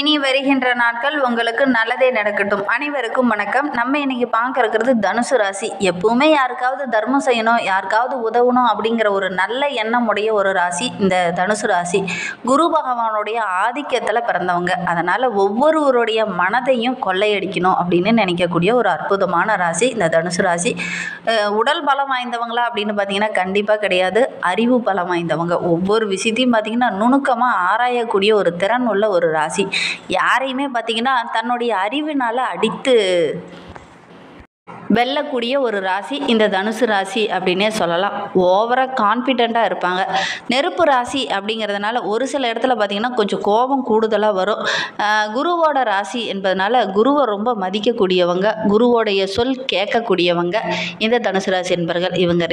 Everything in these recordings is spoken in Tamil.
இனி வருகின்ற நாட்கள் உங்களுக்கு நல்லதே நடக்கட்டும். அனைவருக்கும் வணக்கம். நம்ம இன்னைக்கு பார்க்க இருக்கிறது தனுசு ராசி. எப்பவுமே யாருக்காவது தர்மம் செய்யணும், யாருக்காவது உதவணும் அப்படிங்கிற ஒரு நல்ல எண்ணம் உடைய ஒரு ராசி இந்த தனுசு ராசி. குரு பகவானுடைய ஆதிக்கத்தில் பிறந்தவங்க. அதனால் ஒவ்வொருவருடைய மனதையும் கொள்ளையடிக்கணும் அப்படின்னு நினைக்கக்கூடிய ஒரு அற்புதமான ராசி இந்த தனுசு ராசி. உடல் பலம் வாய்ந்தவங்களா அப்படின்னு பார்த்தீங்கன்னா கண்டிப்பாக கிடையாது. அறிவு பலம் வாய்ந்தவங்க. ஒவ்வொரு விஷயத்தையும் பார்த்தீங்கன்னா நுணுக்கமாக ஆராயக்கூடிய ஒரு திறன் உள்ள ஒரு ராசி. யாரையுமே பார்த்தீங்கன்னா தன்னுடைய அறிவினால் அடித்து வெல்லக்கூடிய ஒரு ராசி இந்த தனுசு ராசி அப்படின்னே சொல்லலாம். ஓவராக கான்ஃபிடெண்ட்டாக இருப்பாங்க. நெருப்பு ராசி அப்படிங்கிறதுனால ஒரு சில இடத்துல பார்த்திங்கன்னா கொஞ்சம் கோபம் கூடுதலாக வரும். குருவோட ராசி என்பதனால குருவை ரொம்ப மதிக்கக்கூடியவங்க, குருவோடைய சொல் கேட்கக்கூடியவங்க இந்த தனுசு ராசி என்பர்கள். இவங்க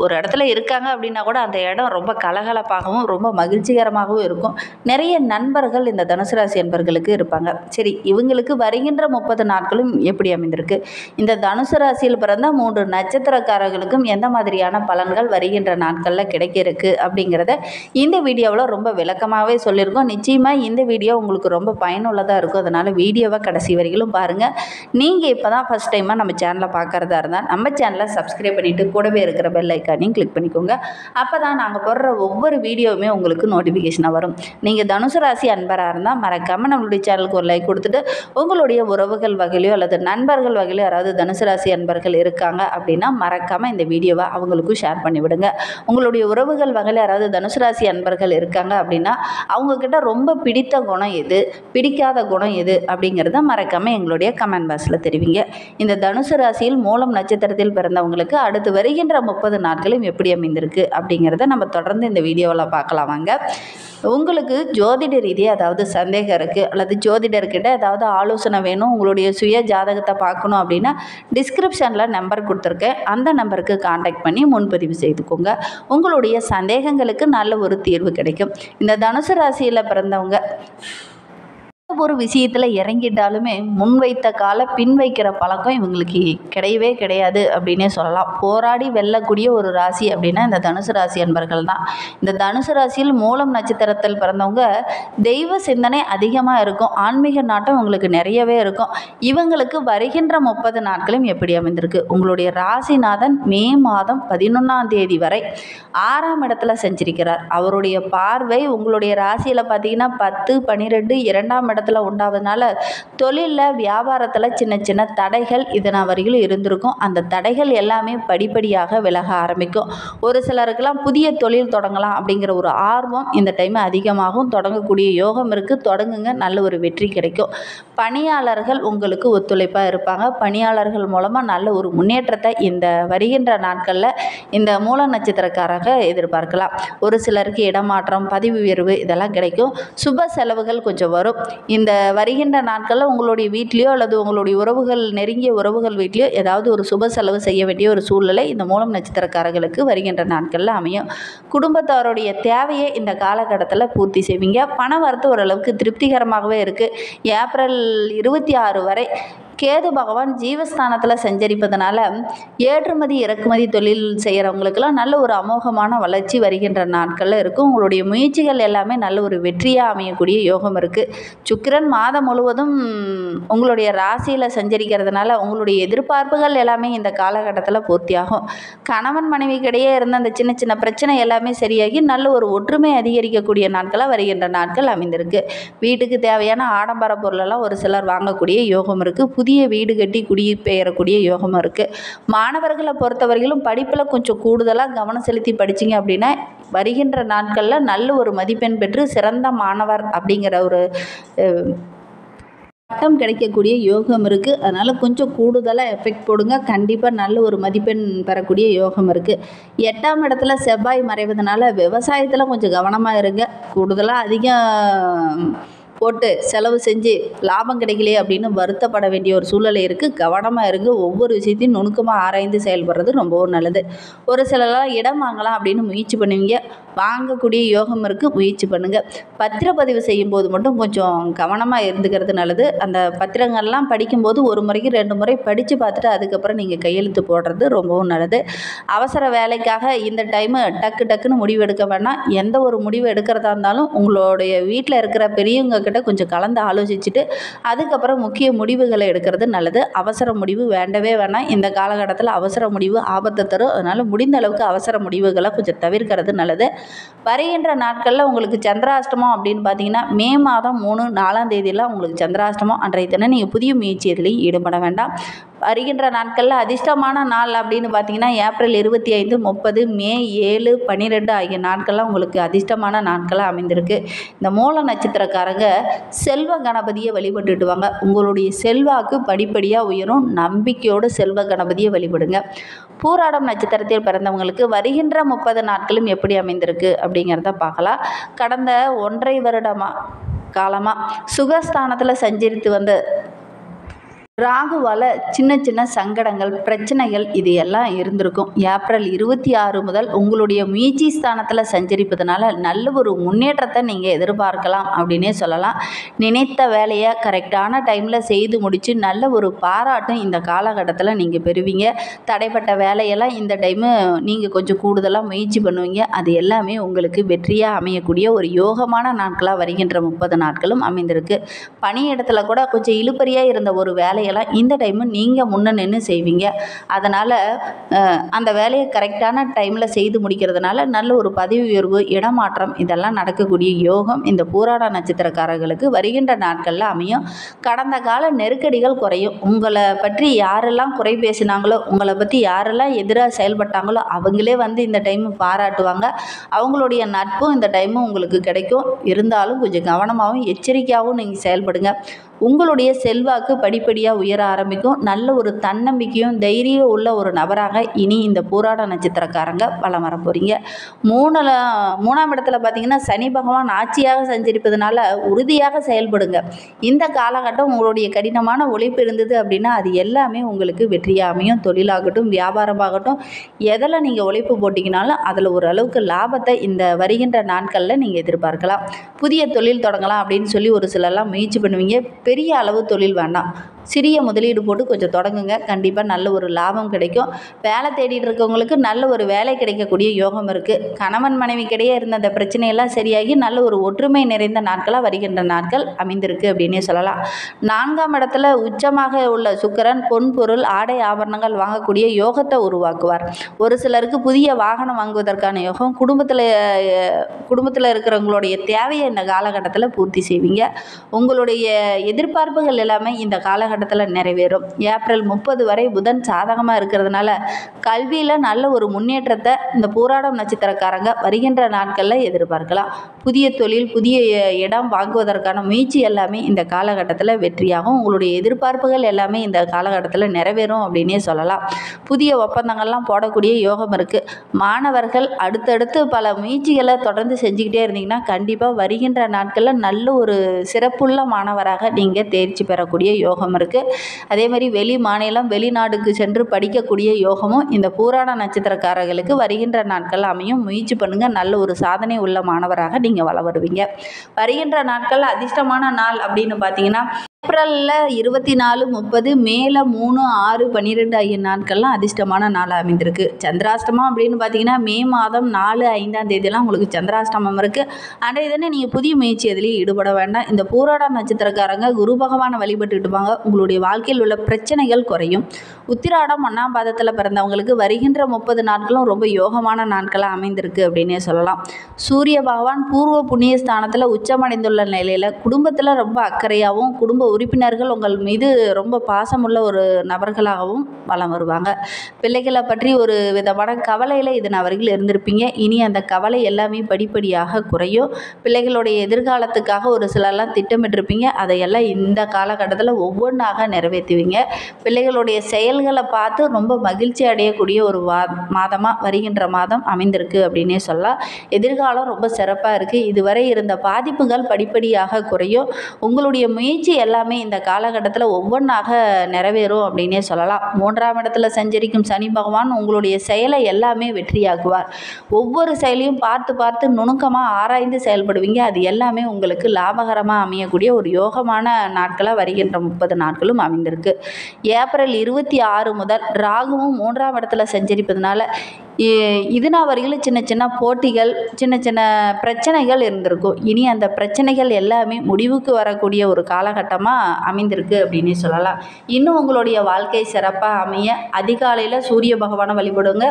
ஒரு இடத்துல இருக்காங்க அப்படின்னா கூட அந்த இடம் ரொம்ப கலகலப்பாகவும் ரொம்ப மகிழ்ச்சிகரமாகவும் இருக்கும். நிறைய நண்பர்கள் இந்த தனுசு ராசி என்பர்களுக்கு இருப்பாங்க. சரி, இவங்களுக்கு வருகின்ற 30 நாட்களும் எப்படி அமைந்திருக்கு? இந்த தனுசு ராசியில் பிறந்த 3 நட்சத்திரக்காரர்களுக்கும் எந்த மாதிரியான பலன்கள் வருகின்ற நாட்களில் கிடைக்க இருக்கு அப்படிங்கிறத இந்த வீடியோவில் ரொம்ப விளக்கமாகவே சொல்லியிருக்கோம். நிச்சயமாக இந்த வீடியோ உங்களுக்கு ரொம்ப பயனுள்ளதாக இருக்கும். அதனால் வீடியோவை கடைசி வரையிலும் பாருங்கள். நீங்கள் இப்போ தான் ஃபஸ்ட் டைமாக நம்ம சேனலை பார்க்குறதா இருந்தால் நம்ம சேனலை சப்ஸ்கிரைப் பண்ணிவிட்டு கூடவே இருக்கிற பெல் ஐக்கானையும் கிளிக் பண்ணிக்கோங்க. அப்போ தான் நாங்கள் போடுற ஒவ்வொரு வீடியோவுமே உங்களுக்கு நோட்டிஃபிகேஷனாக வரும். நீங்கள் தனுசு ராசி அன்பராக இருந்தால் மறக்காமல் நம்மளுடைய சேனலுக்கு ஒரு லைக் கொடுத்துட்டு உங்களுடைய உறவுகள் வகையிலையோ அல்லது நண்பர்கள் வகையிலையோ யாராவது தனுசு ராசி அன்பர்கள் இருக்காங்க அப்படின்னா மறக்காமல் இந்த வீடியோவை அவங்களுக்கும் ஷேர் பண்ணிவிடுங்க. உங்களுடைய உறவுகள் வகையில் யாராவது தனுசு ராசி அன்பர்கள் இருக்காங்க அப்படின்னா அவங்கக்கிட்ட ரொம்ப பிடித்த குணம் எது, பிடிக்காத குணம் எது அப்படிங்கிறத மறக்காமல் எங்களுடைய கமெண்ட் பாக்ஸில் தெரிவிங்க. இந்த தனுசு ராசியில் மூலம் நட்சத்திரத்தில் பிறந்தவங்களுக்கு அடுத்து வருகின்ற 30 நாட்களும் எப்படி அமைந்திருக்கு அப்படிங்கிறத நம்ம தொடர்ந்து இந்த வீடியோவில் பார்க்கலாம் வாங்க. உங்களுக்கு ஜோதிட ரீதியாக ஏதாவது சந்தேகம் இருக்குது அல்லது ஜோதிடர்கிட்ட ஏதாவது ஆலோசனை வேணும், உங்களுடைய சுய ஜாதகத்தை பார்க்கணும் அப்படின்னா டிஸ்கிரிப்ஷனில் நம்பர் கொடுத்துருக்கேன். அந்த நம்பருக்கு காண்டாக்ட் பண்ணி முன்பதிவு செய்துக்கோங்க. உங்களுடைய சந்தேகங்களுக்கு நல்ல ஒரு தீர்வு கிடைக்கும். இந்த தனுசு ராசியில் பிறந்தவங்க ஒரு விஷயத்தில் இறங்கிட்டாலுமே முன்வைத்த கால பின் வைக்கிற பழக்கம் இவங்களுக்கு கிடையவே கிடையாது அப்படின்னே சொல்லலாம். போராடி வெல்லக்கூடிய ஒரு ராசி அப்படின்னா இந்த தனுசு ராசி அன்பர்கள் தான். இந்த தனுசு ராசியில் மூலம் நட்சத்திரத்தில் பிறந்தவங்க தெய்வ சிந்தனை அதிகமாக இருக்கும். ஆன்மீக நாட்டம் உங்களுக்கு நிறையவே இருக்கும். இவங்களுக்கு வருகின்ற 30 நாட்களும் எப்படி அமைந்திருக்கு? உங்களுடைய ராசிநாதன் மே மாதம் 11ஆம் தேதி வரை 6ஆம் இடத்துல செஞ்சிருக்கிறார். அவருடைய பார்வை உங்களுடைய ராசியில் பார்த்தீங்கன்னா 10, 12, 2ஆம் இடத்துல உண்டாவதுனால தொழிலில் வியாபாரத்தில் சின்ன சின்ன தடைகள் இதனால் வரையிலும் இருந்திருக்கும். அந்த தடைகள் எல்லாமே படிப்படியாக விலக ஆரம்பிக்கும். ஒரு சிலருக்கெல்லாம் புதிய தொழில் தொடங்கலாம் அப்படிங்கிற ஒரு ஆர்வம் இந்த டைம் அதிகமாகும். தொடங்கக்கூடிய யோகம் இருக்குது. தொடங்குங்க, நல்ல ஒரு வெற்றி கிடைக்கும். பணியாளர்கள் உங்களுக்கு ஒத்துழைப்பாக இருப்பாங்க. பணியாளர்கள் மூலமாக நல்ல ஒரு முன்னேற்றத்தை இந்த வருகின்ற நாட்களில் இந்த மூல நட்சத்திரக்காரங்க எதிர்பார்க்கலாம். ஒரு சிலருக்கு இடமாற்றம், பதவி உயர்வு இதெல்லாம் கிடைக்கும். சுப செலவுகள் கொஞ்சம் வரும். இந்த வருகின்ற நாட்களில் உங்களுடைய வீட்லேயோ அல்லது உங்களுடைய உறவுகள், நெருங்கிய உறவுகள் வீட்லேயோ ஏதாவது ஒரு சுப செலவு செய்ய வேண்டிய ஒரு சூழ்நிலை இந்த மூலம் நட்சத்திரக்காரர்களுக்கு வருகின்ற நாட்களில் அமையும். குடும்பத்தாருடைய தேவையை இந்த காலகட்டத்தில் பூர்த்தி செய்வீங்க. பண வரத்து ஓரளவுக்கு திருப்திகரமாகவே இருக்குது. ஏப்ரல் 26 வரை கேது பகவான் ஜீவஸ்தானத்தில் சஞ்சரிப்பதனால ஏற்றுமதி இறக்குமதி தொழில் செய்கிறவங்களுக்கெல்லாம் நல்ல ஒரு அமோகமான வளர்ச்சி வருகின்ற நாட்களில் இருக்கும். உங்களுடைய முயற்சிகள் எல்லாமே நல்ல ஒரு வெற்றியாக அமையக்கூடிய யோகம் இருக்குது. சுக்கிரன் மாதம் முழுவதும் உங்களுடைய ராசியில் சஞ்சரிக்கிறதுனால உங்களுடைய எதிர்பார்ப்புகள் எல்லாமே இந்த காலகட்டத்தில் பூர்த்தியாகும். கணவன் மனைவிக்கிடையே இருந்த அந்த சின்ன சின்ன பிரச்சனை எல்லாமே சரியாகி நல்ல ஒரு ஒற்றுமை அதிகரிக்கக்கூடிய நாட்களாக வருகின்ற நாட்கள் அமைந்திருக்கு. வீட்டுக்கு தேவையான ஆடம்பர பொருளெல்லாம் ஒரு சிலர் வாங்கக்கூடிய யோகம் இருக்குது. புதிய வீடு கட்டி குடிபெயரக்கூடிய யோகமாக இருக்குது. மாணவர்களை பொறுத்தவரையிலும் படிப்பில் கொஞ்சம் கூடுதலாக கவனம் செலுத்தி படிச்சிங்க அப்படின்னா வருகின்ற நாட்களில் நல்ல ஒரு மதிப்பெண் பெற்று சிறந்த மாணவர் அப்படிங்கிற ஒரு பட்டம் கிடைக்கக்கூடிய யோகம் இருக்குது. அதனால் கொஞ்சம் கூடுதலாக எஃபெக்ட் போடுங்க. கண்டிப்பாக நல்ல ஒரு மதிப்பெண் பெறக்கூடிய யோகம் இருக்குது. 8ஆம் இடத்துல செவ்வாய் மறைவதனால விவசாயத்தில் கொஞ்சம் கவனமாக இருங்க. கூடுதலாக அதிகம் போட்டு செலவு செஞ்சு லாபம் கிடைக்கலையே அப்படின்னு வருத்தப்பட வேண்டிய ஒரு சூழ்நிலை இருக்குது. கவனமாக இருங்க. ஒவ்வொரு விஷயத்தையும் நுணுக்கமாக ஆராய்ந்து செயல்படுறது ரொம்பவும் நல்லது. ஒரு சிலர்லாம் இடம் வாங்கலாம் அப்படின்னு முயற்சி பண்ணுவீங்க. வாங்கக்கூடிய யோகம் இருக்குது. முயற்சி பண்ணுங்கள். பத்திரப்பதிவு செய்யும்போது மட்டும் கொஞ்சம் கவனமாக இருந்துக்கிறது நல்லது. அந்த பத்திரங்கள்லாம் படிக்கும்போது ஒரு முறைக்கு 2 முறை படித்து பார்த்துட்டு அதுக்கப்புறம் நீங்கள் கையெழுத்து போடுறது ரொம்பவும் நல்லது. அவசர வேலைக்காக இந்த டைமு டக்குன்னு முடிவு எடுக்க வேண்டாம். எந்த ஒரு முடிவு எடுக்கிறதா இருந்தாலும் உங்களுடைய வீட்டில் இருக்கிற பெரியவங்க கிட்ட கொஞ்சம் கலந்து ஆலோசிச்சுட்டு அதுக்கப்புறம் முக்கிய முடிவுகளை எடுக்கிறது நல்லது. அவசர முடிவு வேண்டவே வேண்டாம். இந்த காலகட்டத்தில் அவசர முடிவு ஆபத்தை தரும். அதனால் முடிந்த அளவுக்கு அவசர முடிவுகளை கொஞ்சம் தவிர்க்கிறது நல்லது. வருகின்ற நாட்களில் உங்களுக்கு சந்திராஷ்டமம் அப்படின்னு பார்த்தீங்கன்னா மே மாதம் 3, 4ஆம் தேதியெல்லாம் உங்களுக்கு சந்திராஷ்டமம். அன்றைய தினம் நீங்கள் புதிய முயற்சி எதுலையும் ஈடுபட வேண்டாம். வருகின்ற நாட்களில் அதிர்ஷ்டமான நாள் அப்படின்னு பார்த்தீங்கன்னா ஏப்ரல் 25, 30, மே 7, 12 ஆகிய நாட்கள்லாம் உங்களுக்கு அதிர்ஷ்டமான நாட்களாக அமைந்திருக்கு. இந்த மூல நட்சத்திரக்காரங்க செல்வ கணபதியை வழிபட்டுட்டு வாங்க. உங்களுடைய செல்வாக்கு படிப்படியாக உயரும். நம்பிக்கையோடு செல்வ கணபதியை வழிபடுங்க. பூராடம் நட்சத்திரத்தில் பிறந்தவங்களுக்கு வருகின்ற 30 நாட்களும் எப்படி அமைந்திருக்கு அப்படிங்கிறத பார்க்கலாம். கடந்த 1.5 காலமாக சுகஸ்தானத்தில் சஞ்சரித்து வந்த ராகுவால் சின்ன சங்கடங்கள், பிரச்சனைகள் இது எல்லாம் இருந்திருக்கும். ஏப்ரல் 26 முதல் உங்களுடைய முயற்சி ஸ்தானத்தில் சஞ்சரிப்பதனால நல்ல ஒரு முன்னேற்றத்தை நீங்கள் எதிர்பார்க்கலாம் அப்படின்னே சொல்லலாம். நினைத்த வேலையை கரெக்டான டைமில் செய்து முடித்து நல்ல ஒரு பாராட்டும் இந்த காலகட்டத்தில் நீங்கள் பெறுவீங்க. தடைப்பட்ட வேலையெல்லாம் இந்த டைமு நீங்கள் கொஞ்சம் கூடுதலாக முயற்சி பண்ணுவீங்க. அது எல்லாமே உங்களுக்கு வெற்றியாக அமையக்கூடிய ஒரு யோகமான நாட்களாக வருகின்ற 30 நாட்களும் அமைந்திருக்கு. பணியிடத்துல கூட கொஞ்சம் இழுபறியாக இருந்த ஒரு வேலையை இந்த டைமு நீங்கள் முன்ன நின்று செய்வீங்க. அதனால் அந்த வேலையை கரெக்டான டைமில் செய்து முடிக்கிறதுனால நல்ல ஒரு பதவி உயர்வு, இடமாற்றம் இதெல்லாம் நடக்கக்கூடிய யோகம் இந்த பூராட நட்சத்திரக்காரர்களுக்கு வருகின்ற நாட்களில் அமையும். கடந்த கால நெருக்கடிகள் குறையும். உங்களை பற்றி யாரெல்லாம் குறை பேசினாங்களோ, உங்களை பற்றி யாரெல்லாம் எதிராக செயல்பட்டாங்களோ அவங்களே இந்த டைமு பாராட்டுவாங்க. அவங்களுடைய நட்பும் இந்த டைமும் உங்களுக்கு கிடைக்கும். இருந்தாலும் கொஞ்சம் கவனமாகவும் எச்சரிக்கையாகவும் நீங்கள் செயல்படுங்க. உங்களுடைய செல்வாக்கு படிப்படியாக உயர ஆரம்பிக்கும். நல்ல ஒரு தன்னம்பிக்கையும் தைரியம் உள்ள ஒரு நபராக இனி இந்த பூராட நட்சத்திரக்காரங்க வலம் வர போகிறீங்க. 3ஆம் இடத்துல பார்த்தீங்கன்னா சனி பகவான் ஆட்சியாக சஞ்சரிப்பதனால உறுதியாக செயல்படுங்க. இந்த காலகட்டம் உங்களுடைய கடினமான உழைப்பு இருந்தது அப்படின்னா அது எல்லாமே உங்களுக்கு வெற்றியாக அமையும். தொழிலாகட்டும், வியாபாரமாகட்டும், எதில் நீங்கள் உழைப்பு போட்டிங்கனாலும் அதில் ஓரளவுக்கு லாபத்தை இந்த வருகின்ற நாட்களில் நீங்கள் எதிர்பார்க்கலாம். புதிய தொழில் தொடங்கலாம் அப்படின்னு சொல்லி ஒரு சிலர்லாம் முயற்சி பண்ணுவீங்க. பெரிய அளவு தொழில் வேண்டாம், சிறிய முதலீடு போட்டு கொஞ்சம் தொடங்குங்க. கண்டிப்பாக நல்ல ஒரு லாபம் கிடைக்கும். வேலை தேடிட்டு இருக்கவங்களுக்கு நல்ல ஒரு வேலை கிடைக்கக்கூடிய யோகம் இருக்குது. கணவன் மனைவிக்கிடையே இருந்த அந்த பிரச்சனையெல்லாம் சரியாகி நல்ல ஒரு ஒற்றுமை நிறைந்த நாட்களாக வருகின்ற நாட்கள் அமைந்திருக்கு அப்படின்னே சொல்லலாம். 4ஆம் இடத்துல உச்சமாக உள்ள சுக்கிரன் பொன் பொருள், ஆடை ஆபரணங்கள் வாங்கக்கூடிய யோகத்தை உருவாக்குவார். ஒரு சிலருக்கு புதிய வாகனம் வாங்குவதற்கான யோகம், குடும்பத்தில் இருக்கிறவங்களுடைய தேவையை இந்த காலகட்டத்தில் பூர்த்தி செய்வீங்க. உங்களுடைய எதிர்பார்ப்புகள் எல்லாமே இந்த காலகட்டத்தில் நிறைவேறும். ஏப்ரல் 30 வரை புதன் சாதகமாக இருக்கிறதுனால கல்வியில் நல்ல ஒரு முன்னேற்றத்தை இந்த பூராடம் நட்சத்திரக்காரங்க வருகின்ற நாட்களில் எதிர்பார்க்கலாம். புதிய தொழில், புதிய இடம் வாங்குவதற்கான முயற்சி எல்லாமே இந்த காலகட்டத்தில் வெற்றியாகும். உங்களுடைய எதிர்பார்ப்புகள் எல்லாமே இந்த காலகட்டத்தில் நிறைவேறும் அப்படின்னே சொல்லலாம். புதிய ஒப்பந்தங்கள்லாம் போடக்கூடிய யோகம் இருக்குது. மாணவர்கள் அடுத்தடுத்து பல முயற்சிகளை தொடர்ந்து செஞ்சுக்கிட்டே இருந்தீங்கன்னா கண்டிப்பாக வருகின்ற நாட்களில் நல்ல ஒரு சிறப்புள்ள மாணவராக நீங்கள் தேர்ச்சி பெறக்கூடிய யோகம் இருக்குது. அதே மாதிரி வெளி மாநிலம், வெளிநாடுக்கு சென்று படிக்கக்கூடிய யோகமும் இந்த பூராட நட்சத்திரக்காரர்களுக்கு வருகின்ற நாட்கள் அமையும். முயற்சி பண்ணுங்கள். நல்ல ஒரு சாதனை உள்ள மாணவராக நீங்கள் வள வருவீங்க. வருகின்ற நாட்கள் அதிர்ஷ்டமான நாள் அப்படின்னு பார்த்தீங்கன்னா ஏப்ரலில் 24, 30, மேல 3, 6, 12 ஆகிய நாட்கள்லாம் அதிர்ஷ்டமான நாளாக அமைந்திருக்கு. சந்திராஷ்டமம் அப்படின்னு பார்த்தீங்கன்னா மே மாதம் 4, 5ஆம் தேதியெல்லாம் உங்களுக்கு சந்திராஷ்டமம் இருக்குது. அன்றைய தினம் நீங்கள் புதிய முயற்சி எதுலேயும் ஈடுபட வேண்டாம். இந்த பூராட நட்சத்திரக்காரங்க குரு பகவானை வழிபட்டுட்டு வாங்க. உங்களுடைய வாழ்க்கையில் உள்ள பிரச்சனைகள் குறையும். உத்திராடம் 1ஆம் பாதத்தில் பிறந்தவங்களுக்கு வருகின்ற 30 நாட்களும் ரொம்ப யோகமான நாட்களாக அமைந்திருக்கு அப்படின்னே சொல்லலாம். சூரிய பகவான் பூர்வ புண்ணிய ஸ்தானத்தில் உச்சமடைந்துள்ள நிலையில் குடும்பத்தில் ரொம்ப அக்கறையாகவும், குடும்ப உறுப்பினர்கள் உங்கள் மீது ரொம்ப பாசமுள்ள ஒரு நபர்களாகவும் வலம் வருவாங்க. பிள்ளைகளை பற்றி ஒரு விதமான கவலையில் இதனவர்கள் இருந்திருப்பீங்க. இனி அந்த கவலை எல்லாமே படிப்படியாக குறையும். பிள்ளைகளுடைய எதிர்காலத்துக்காக ஒரு சிலர்லாம் திட்டமிட்டிருப்பீங்க. அதையெல்லாம் இந்த காலகட்டத்தில் ஒவ்வொன்றாக நிறைவேற்றுவீங்க. பிள்ளைகளுடைய செயல்களை பார்த்து ரொம்ப மகிழ்ச்சி அடையக்கூடிய ஒரு மாதமாக வருகின்ற மாதம் அமைந்திருக்கு அப்படின்னே சொல்லலாம். எதிர்காலம் ரொம்ப சிறப்பாக இருக்குது. இதுவரை இருந்த பாதிப்புகள் படிப்படியாக குறையும். உங்களுடைய முயற்சி எல்லாம் எல்லாமே இந்த காலகட்டத்தில் ஒவ்வொன்றாக நிறைவேறும் அப்படின்னே சொல்லலாம். 3ஆம் இடத்துல சஞ்சரிக்கும் சனி பகவான் உங்களுடைய செயலை எல்லாமே வெற்றியாக்குவார். ஒவ்வொரு செயலையும் பார்த்து பார்த்து நுணுக்கமாக ஆராய்ந்து செயல்படுவீங்க. அது எல்லாமே உங்களுக்கு லாபகரமாக அமையக்கூடிய ஒரு யோகமான நாட்களாக வருகின்ற 30 நாட்களும் அமைந்திருக்கு. ஏப்ரல் 26 முதல் ராகுவும் 3ஆம் இடத்துல சஞ்சரிப்பதனால இதுநாள் வரையிலும் சின்ன சின்ன போட்டிகள், சின்ன சின்ன பிரச்சனைகள் இருந்திருக்கும். இனி அந்த பிரச்சனைகள் எல்லாமே முடிவுக்கு வரக்கூடிய ஒரு காலகட்டமாக அமைந்திருக்கு அப்படின்னே சொல்லலாம். இன்னும் உங்களுடைய வாழ்க்கை சிறப்பாக அமைய அதிகாலையில் சூரிய பகவானை வழிபடுங்க.